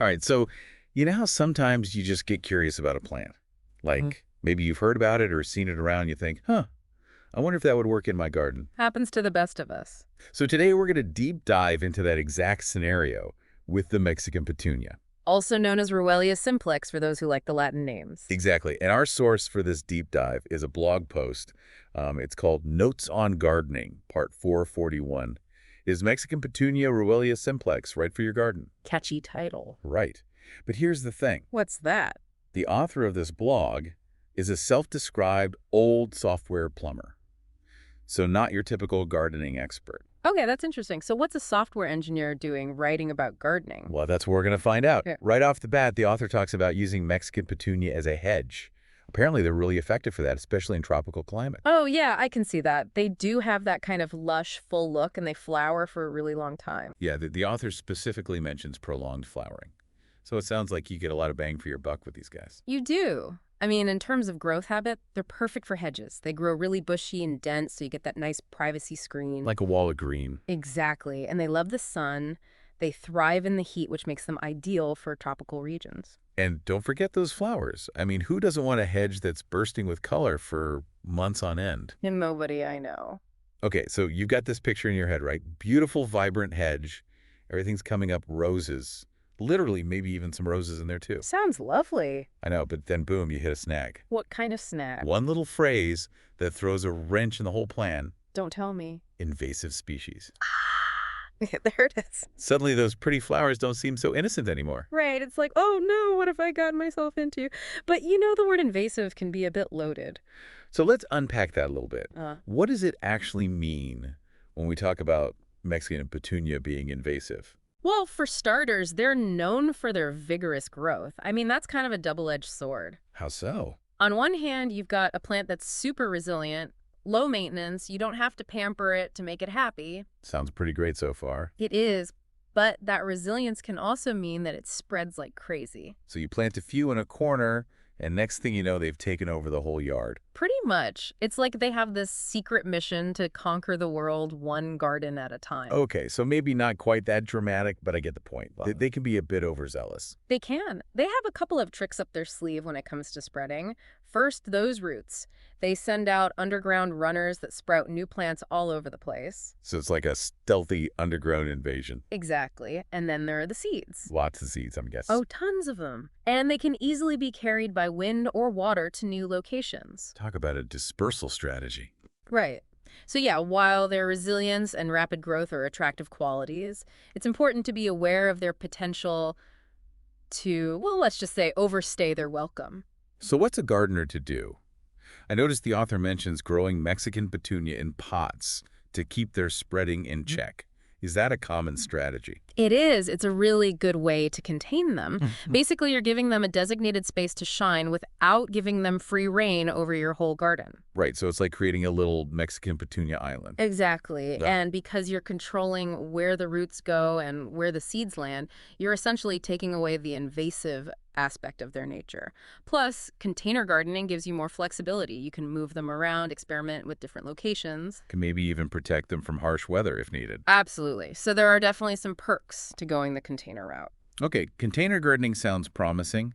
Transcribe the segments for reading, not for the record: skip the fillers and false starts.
All right, so you know how sometimes you just get curious about a plant? Like maybe you've heard about it or seen it around, you think, huh, I wonder if that would work in my garden. Happens to the best of us. So today we're going to deep dive into that exact scenario with the Mexican Petunia. Also known as Ruellia Simplex for those who like the Latin names. Exactly. And our source for this deep dive is a blog post. It's called Notes on Gardening, Part 441. Is Mexican Petunia Ruellia Simplex right for your garden? Catchy title. Right. But here's the thing. What's that? The author of this blog is a self-described old software plumber. So not your typical gardening expert. Okay, that's interesting. So what's a software engineer doing writing about gardening? Well, that's what we're going to find out. Yeah. Right off the bat, the author talks about using Mexican Petunia as a hedge. Apparently, they're really effective for that, especially in tropical climate. Oh, yeah, I can see that. They do have that kind of lush, full look, and they flower for a really long time. Yeah, the author specifically mentions prolonged flowering. So it sounds like you get a lot of bang for your buck with these guys. You do. I mean, in terms of growth habit, they're perfect for hedges. They grow really bushy and dense, so you get that nice privacy screen. Like a wall of green. Exactly. And they love the sun. They thrive in the heat, which makes them ideal for tropical regions. And don't forget those flowers. I mean, who doesn't want a hedge that's bursting with color for months on end? And nobody I know. Okay, so you've got this picture in your head, right? Beautiful, vibrant hedge. Everything's coming up roses. Literally, maybe even some roses in there, too. Sounds lovely. I know, but then boom, you hit a snag. What kind of snag? One little phrase that throws a wrench in the whole plan. Don't tell me. Invasive species. There it is. Suddenly, those pretty flowers don't seem so innocent anymore. Right. It's like, oh no, what have I gotten myself into? But you know, the word invasive can be a bit loaded. So let's unpack that a little bit. Uh, What does it actually mean when we talk about Mexican Petunia being invasive? well, for starters, they're known for their vigorous growth. I mean, that's kind of a double-edged sword. How so? On one hand, you've got a plant that's super resilient, low maintenance. You don't have to pamper it to make it happy. Sounds pretty great so far. It is, but that resilience can also mean that it spreads like crazy. So you plant a few in a corner, and next thing you know, they've taken over the whole yard. Pretty much. It's like they have this secret mission to conquer the world one garden at a time. Okay, so maybe not quite that dramatic, but I get the point. They can be a bit overzealous. They can. They have a couple of tricks up their sleeve when it comes to spreading. First, those roots. They send out underground runners that sprout new plants all over the place. So it's like a stealthy underground invasion. Exactly. And then there are the seeds. Lots of seeds, I'm guessing. Oh, tons of them. And they can easily be carried by wind or water to new locations. Talk about a dispersal strategy. Right. So yeah, while their resilience and rapid growth are attractive qualities, it's important to be aware of their potential to, well, let's just say, overstay their welcome. So what's a gardener to do? I noticed the author mentions growing Mexican Petunia in pots to keep their spreading in check. Is that a common strategy? It is. It's a really good way to contain them. Basically, you're giving them a designated space to shine without giving them free reign over your whole garden. Right, so it's like creating a little Mexican Petunia island. Exactly. Yeah. And because you're controlling where the roots go and where the seeds land, you're essentially taking away the invasive aspect of their nature. Plus, container gardening gives you more flexibility. You can move them around, experiment with different locations. Can maybe even protect them from harsh weather if needed. Absolutely. So there are definitely some perks to going the container route. Okay, container gardening sounds promising,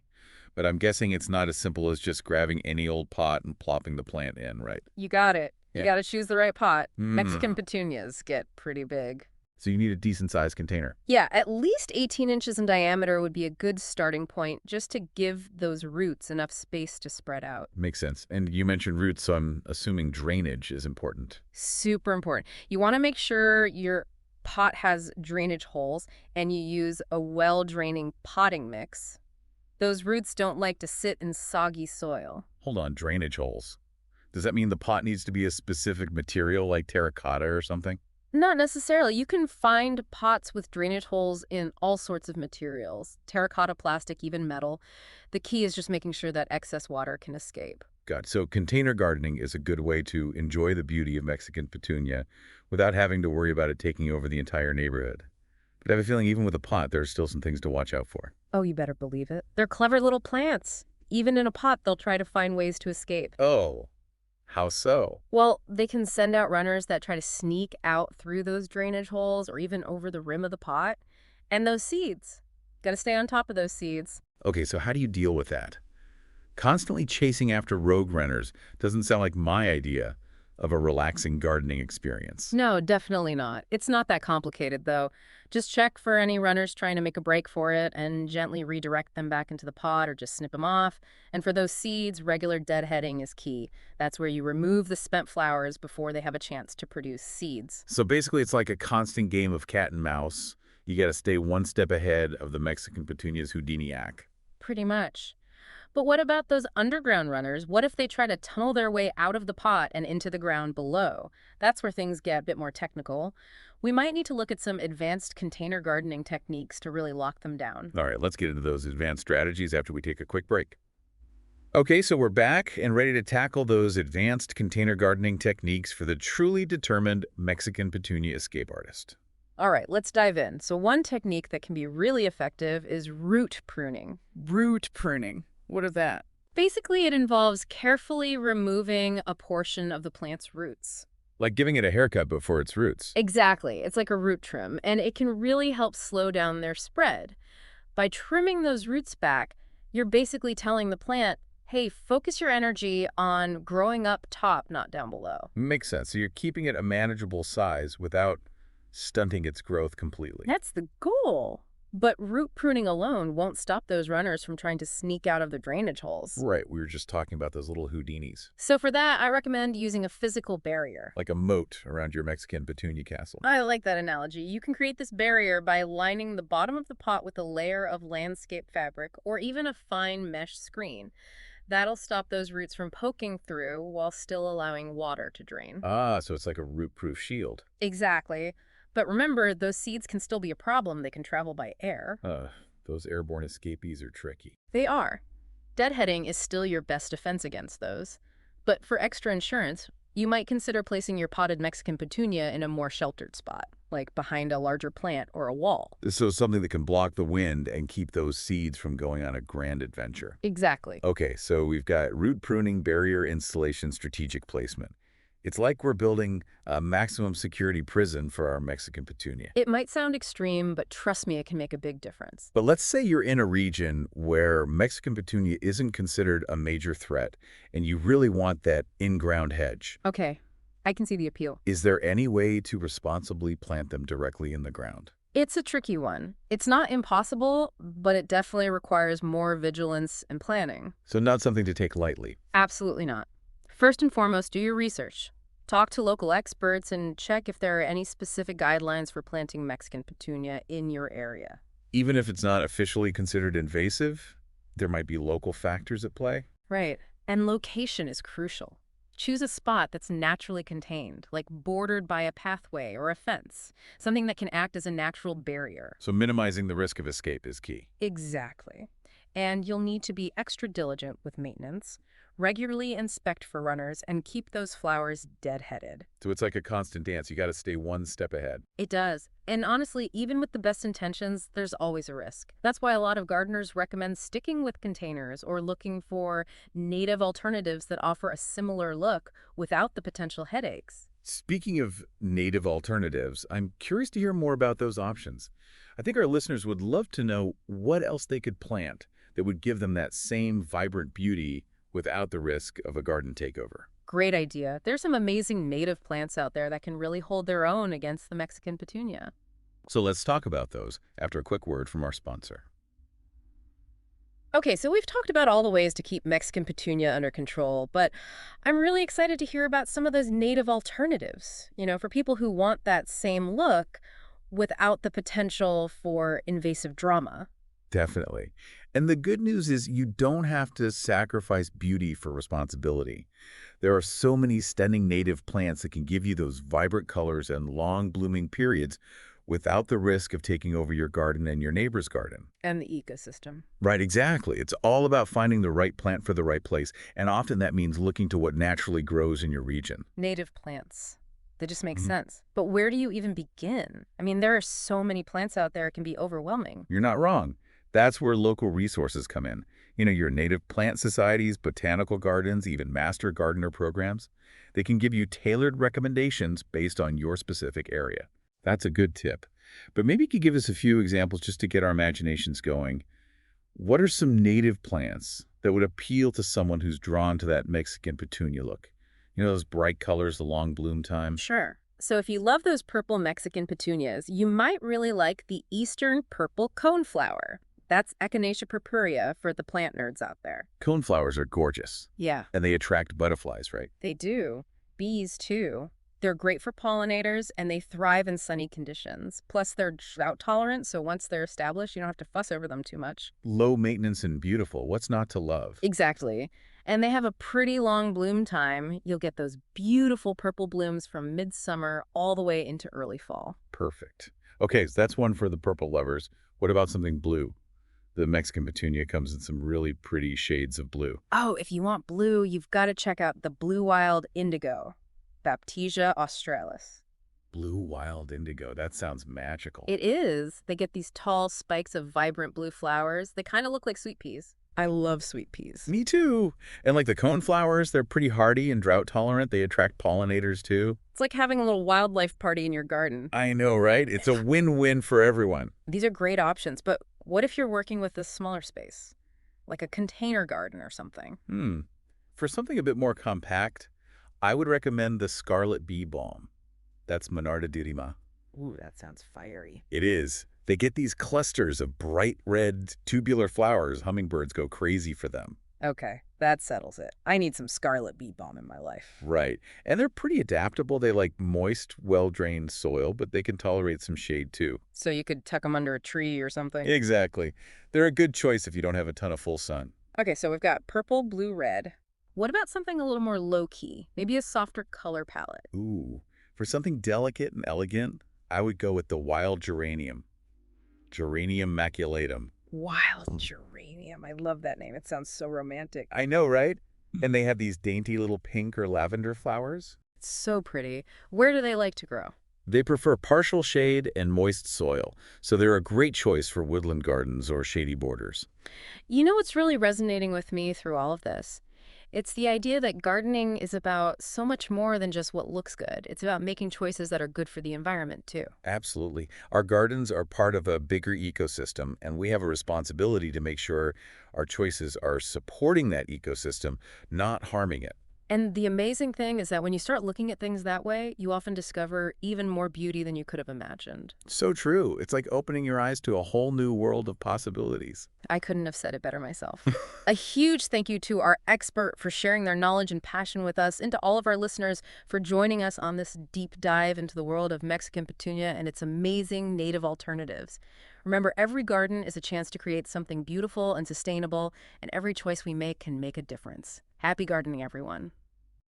but I'm guessing it's not as simple as just grabbing any old pot and plopping the plant in, right? You got it. You Yeah. got to choose the right pot. Mm. Mexican petunias get pretty big. So you need a decent-sized container. Yeah, at least 18 inches in diameter would be a good starting point just to give those roots enough space to spread out. Makes sense. And you mentioned roots, so I'm assuming drainage is important. Super important. You want to make sure your pot has drainage holes and you use a well-draining potting mix. Those roots don't like to sit in soggy soil. Hold on, drainage holes. Does that mean the pot needs to be a specific material like terracotta or something? Not necessarily. You can find pots with drainage holes in all sorts of materials. Terracotta, plastic, even metal. The key is just making sure that excess water can escape. Got it. So container gardening is a good way to enjoy the beauty of Mexican Petunia without having to worry about it taking over the entire neighborhood. But I have a feeling even with a pot, there are still some things to watch out for. Oh, you better believe it. They're clever little plants. Even in a pot, they'll try to find ways to escape. Oh, how so? Well, they can send out runners that try to sneak out through those drainage holes or even over the rim of the pot. And those seeds, Got to stay on top of those seeds. Okay, so how do you deal with that? Constantly chasing after rogue runners doesn't sound like my idea of a relaxing gardening experience. No, definitely not. It's not that complicated, though. Just check for any runners trying to make a break for it and gently redirect them back into the pot or just snip them off. And for those seeds, regular deadheading is key. That's where you remove the spent flowers before they have a chance to produce seeds. So basically, it's like a constant game of cat and mouse. You got to stay one step ahead of the Mexican Petunia's Houdini act. Pretty much. But what about those underground runners? What if they try to tunnel their way out of the pot and into the ground below? That's where things get a bit more technical. We might need to look at some advanced container gardening techniques to really lock them down. All right, let's get into those advanced strategies after we take a quick break. Okay, so we're back and ready to tackle those advanced container gardening techniques for the truly determined Mexican Petunia escape artist. All right, let's dive in. So one technique that can be really effective is root pruning. Root pruning. What is that? Basically, it involves carefully removing a portion of the plant's roots. Like giving it a haircut before its roots. Exactly. It's like a root trim, and it can really help slow down their spread. By trimming those roots back, you're basically telling the plant, hey, focus your energy on growing up top, not down below. Makes sense. So you're keeping it a manageable size without stunting its growth completely. That's the goal. But root pruning alone won't stop those runners from trying to sneak out of the drainage holes. Right, we were just talking about those little Houdinis. So for that, I recommend using a physical barrier. Like a moat around your Mexican Petunia castle. I like that analogy. You can create this barrier by lining the bottom of the pot with a layer of landscape fabric or even a fine mesh screen. That'll stop those roots from poking through while still allowing water to drain. Ah, so it's like a root-proof shield. Exactly. But remember, those seeds can still be a problem. They can travel by air. Those airborne escapees are tricky. They are. Deadheading is still your best defense against those. But for extra insurance, you might consider placing your potted Mexican petunia in a more sheltered spot, like behind a larger plant or a wall. So something that can block the wind and keep those seeds from going on a grand adventure. Exactly. Okay, so we've got root pruning, barrier installation, strategic placement. It's like we're building a maximum security prison for our Mexican Petunia. It might sound extreme, but trust me, it can make a big difference. But let's say you're in a region where Mexican Petunia isn't considered a major threat, and you really want that in-ground hedge. Okay, I can see the appeal. Is there any way to responsibly plant them directly in the ground? It's a tricky one. It's not impossible, but it definitely requires more vigilance and planning. So not something to take lightly. Absolutely not. First and foremost, do your research. Talk to local experts and check if there are any specific guidelines for planting Mexican petunia in your area. Even if it's not officially considered invasive, there might be local factors at play. Right. And location is crucial. Choose a spot that's naturally contained, like bordered by a pathway or a fence, something that can act as a natural barrier. So minimizing the risk of escape is key. Exactly. And you'll need to be extra diligent with maintenance. Regularly inspect for runners and keep those flowers deadheaded. So it's like a constant dance. You got to stay one step ahead. It does. And honestly, even with the best intentions, there's always a risk. That's why a lot of gardeners recommend sticking with containers or looking for native alternatives that offer a similar look without the potential headaches. Speaking of native alternatives, I'm curious to hear more about those options. I think our listeners would love to know what else they could plant that would give them that same vibrant beauty without the risk of a garden takeover. Great idea. There's some amazing native plants out there that can really hold their own against the Mexican petunia. So let's talk about those after a quick word from our sponsor. Okay, so we've talked about all the ways to keep Mexican petunia under control, but I'm really excited to hear about some of those native alternatives, for people who want that same look without the potential for invasive drama. Definitely. And the good news is you don't have to sacrifice beauty for responsibility. There are so many stunning native plants that can give you those vibrant colors and long blooming periods without the risk of taking over your garden and your neighbor's garden. And the ecosystem. Right, exactly. It's all about finding the right plant for the right place, and often that means looking to what naturally grows in your region. Native plants. They just make sense. But where do you even begin? I mean, there are so many plants out there, it can be overwhelming. You're not wrong. That's where local resources come in. Your native plant societies, botanical gardens, even master gardener programs. They can give you tailored recommendations based on your specific area. That's a good tip. But maybe you could give us a few examples just to get our imaginations going. What are some native plants that would appeal to someone who's drawn to that Mexican petunia look? You know, those bright colors, the long bloom time? Sure. So if you love those purple Mexican petunias, you might really like the eastern purple coneflower. That's Echinacea purpurea for the plant nerds out there. Coneflowers are gorgeous, Yeah, and they attract butterflies, right? they do. Bees, too. They're great for pollinators, and they thrive in sunny conditions. Plus, they're drought tolerant, so once they're established, you don't have to fuss over them too much. Low maintenance and beautiful. What's not to love? Exactly. And they have a pretty long bloom time. You'll get those beautiful purple blooms from midsummer all the way into early fall. Perfect. Okay, so that's one for the purple lovers. What about something blue? The Mexican petunia comes in some really pretty shades of blue. Oh, if you want blue, you've got to check out the blue wild indigo, Baptisia australis. Blue wild indigo. That sounds magical. It is. They get these tall spikes of vibrant blue flowers. They kind of look like sweet peas. I love sweet peas. Me too. And like the coneflowers, they're pretty hardy and drought tolerant. They attract pollinators too. It's like having a little wildlife party in your garden. I know, right? It's a win-win for everyone. These are great options, but what if you're working with a smaller space, like a container garden or something? For something a bit more compact, I would recommend the scarlet bee balm. That's Monarda dirima. Ooh, that sounds fiery. It is. They get these clusters of bright red tubular flowers. Hummingbirds go crazy for them. Okay, that settles it. I need some scarlet bee balm in my life. Right. And they're pretty adaptable. They like moist, well-drained soil, but they can tolerate some shade too. So you could tuck them under a tree or something. Exactly. They're a good choice if you don't have a ton of full sun. Okay, so we've got purple, blue, red. What about something a little more low-key? Maybe a softer color palette? Ooh. For something delicate and elegant, I would go with the wild geranium. Geranium maculatum. Wild geranium. I love that name. It sounds so romantic. I know, right? And they have these dainty little pink or lavender flowers. It's so pretty. Where do they like to grow? They prefer partial shade and moist soil, so they're a great choice for woodland gardens or shady borders. You know what's really resonating with me through all of this? It's the idea that gardening is about so much more than just what looks good. It's about making choices that are good for the environment, too. Absolutely. Our gardens are part of a bigger ecosystem, and we have a responsibility to make sure our choices are supporting that ecosystem, not harming it. And the amazing thing is that when you start looking at things that way, you often discover even more beauty than you could have imagined. So true. It's like opening your eyes to a whole new world of possibilities. I couldn't have said it better myself. A huge thank you to our expert for sharing their knowledge and passion with us, and to all of our listeners for joining us on this deep dive into the world of Mexican Petunia and its amazing native alternatives. Remember, every garden is a chance to create something beautiful and sustainable, and every choice we make can make a difference. Happy gardening, everyone.